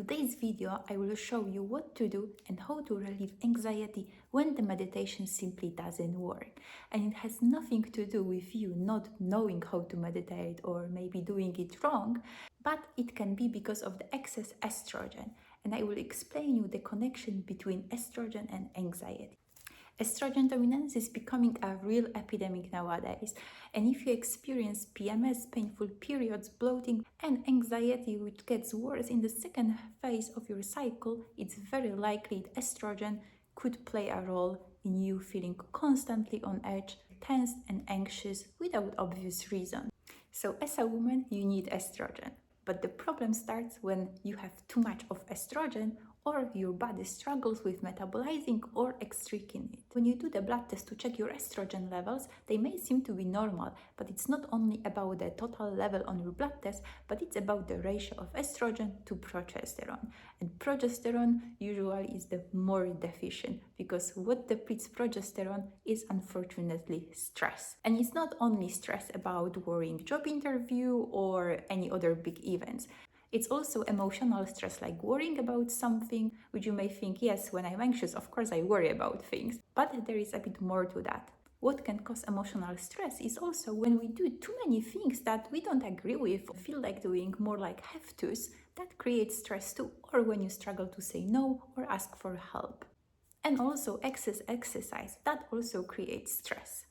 In today's video, I will show you what to do and how to relieve anxiety when the meditation simply doesn't work. And it has nothing to do with you not knowing how to meditate or maybe doing it wrong, but it can be because of the excess estrogen. And I will explain you the connection between estrogen and anxiety. Estrogen dominance is becoming a real epidemic nowadays, and if you experience PMS, painful periods, bloating, and anxiety which gets worse in the second phase of your cycle, it's very likely that estrogen could play a role in you feeling constantly on edge, tense, and anxious without obvious reason. So, as a woman, you need estrogen. But the problem starts when you have too much of estrogen or your body struggles with metabolizing or excreting it. When you do the blood test to check your estrogen levels, they may seem to be normal, but it's not only about the total level on your blood test, but it's about the ratio of estrogen to progesterone. And progesterone usually is the more deficient because what depletes progesterone is unfortunately stress. And it's not only stress about worrying job interview or any other big events. It's also emotional stress, like worrying about something, which you may think, yes, when I'm anxious, of course I worry about things. But there is a bit more to that. What can cause emotional stress is also when we do too many things that we don't agree with, or feel like doing, more like have tos, that creates stress too, or when you struggle to say no or ask for help. And also excess exercise, that also creates stress.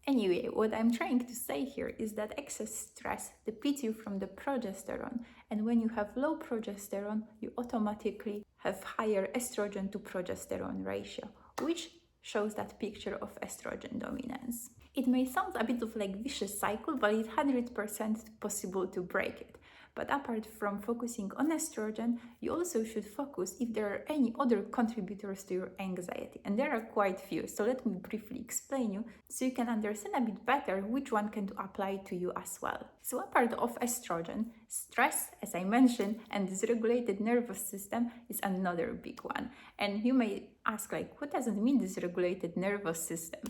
Anyway, what I'm trying to say here is that excess stress depletes you from the progesterone, and when you have low progesterone, you automatically have higher estrogen to progesterone ratio, which shows that picture of estrogen dominance. It may sound a bit of like vicious cycle, but it's 100% possible to break it. But apart from focusing on estrogen, you also should focus if there are any other contributors to your anxiety. And there are quite few, so let me briefly explain you so you can understand a bit better which one can apply to you as well. So apart of estrogen, stress, as I mentioned, and dysregulated nervous system is another big one. And you may ask, like, what does it mean, dysregulated nervous system?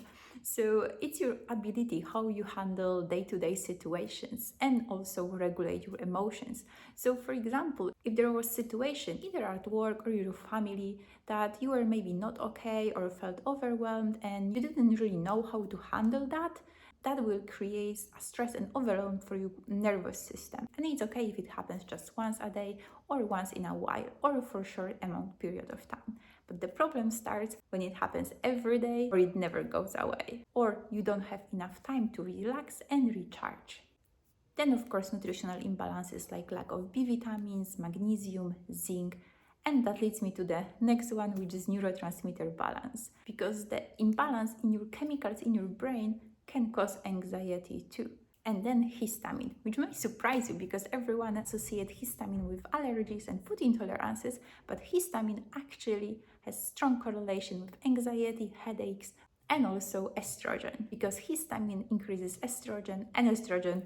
So it's your ability how you handle day-to-day situations and also regulate your emotions. So for example, if there was a situation either at work or your family that you were maybe not okay or felt overwhelmed and you didn't really know how to handle that, that will create a stress and overwhelm for your nervous system. And it's okay if it happens just once a day or once in a while or for a short amount period of time. But the problem starts when it happens every day or it never goes away or you don't have enough time to relax and recharge. Then of course nutritional imbalances like lack of B vitamins, magnesium, zinc, and that leads me to the next one, which is neurotransmitter balance, because the imbalance in your chemicals in your brain can cause anxiety too. And then histamine, which may surprise you because everyone associates histamine with allergies and food intolerances, but histamine actually has strong correlation with anxiety, headaches, and also estrogen, because histamine increases estrogen and estrogen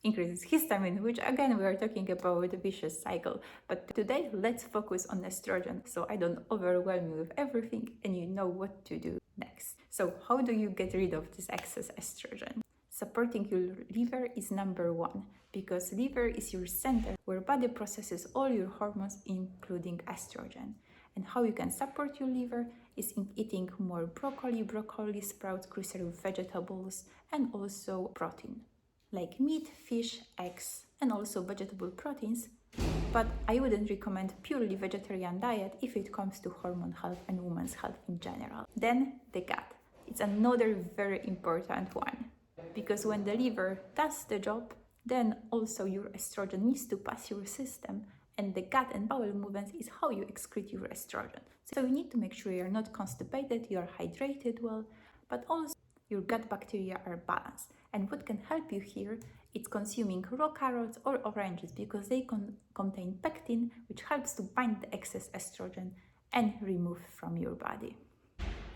increases histamine, which again we are talking about a vicious cycle. But today let's focus on estrogen so I don't overwhelm you with everything and you know what to do next. So how do you get rid of this excess estrogen? Supporting your liver is number one, because liver is your center where body processes all your hormones, including estrogen. And how you can support your liver is in eating more broccoli sprouts, crucial vegetables, and also protein, like meat, fish, eggs, and also vegetable proteins. But I wouldn't recommend purely vegetarian diet if it comes to hormone health and women's health in general. Then the gut. It's another very important one, because when the liver does the job, then also your estrogen needs to pass your system, and the gut and bowel movements is how you excrete your estrogen. So you need to make sure you're not constipated, you're hydrated well, but also your gut bacteria are balanced. And what can help you here is consuming raw carrots or oranges, because they contain pectin, which helps to bind the excess estrogen and remove from your body.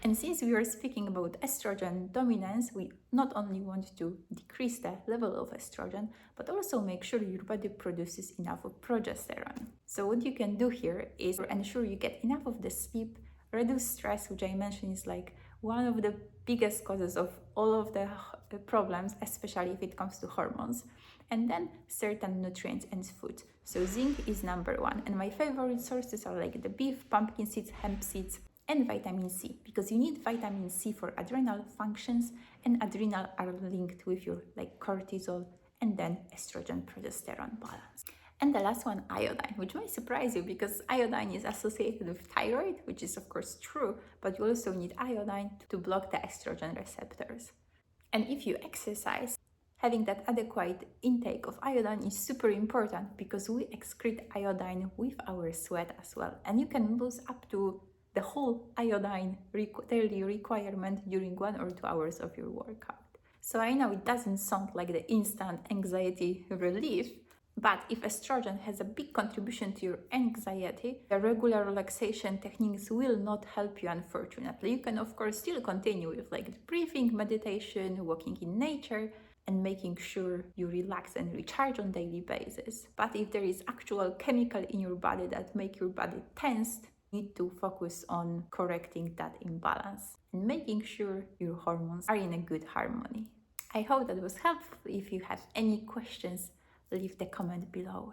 And since we are speaking about estrogen dominance, we not only want to decrease the level of estrogen, but also make sure your body produces enough of progesterone. So what you can do here is ensure you get enough of the sleep, reduce stress, which I mentioned is like one of the biggest causes of all of the problems, especially if it comes to hormones. And then certain nutrients and foods. So zinc is number one. And my favorite sources are like the beef, pumpkin seeds, hemp seeds, and vitamin C, because you need vitamin C for adrenal functions, and adrenal are linked with your like cortisol and then estrogen progesterone balance. And the last one, iodine, which might surprise you because iodine is associated with thyroid, which is of course true, but you also need iodine to block the estrogen receptors. And if you exercise, having that adequate intake of iodine is super important because we excrete iodine with our sweat as well. And you can lose up to the whole iodine daily requirement during 1 or 2 hours of your workout. So I know it doesn't sound like the instant anxiety relief, but if estrogen has a big contribution to your anxiety, the regular relaxation techniques will not help you, unfortunately. You can, of course, still continue with like the breathing, meditation, walking in nature, and making sure you relax and recharge on daily basis. But if there is actual chemical in your body that make your body tensed, you need to focus on correcting that imbalance and making sure your hormones are in a good harmony. I hope that was helpful. If you have any questions, leave the comment below.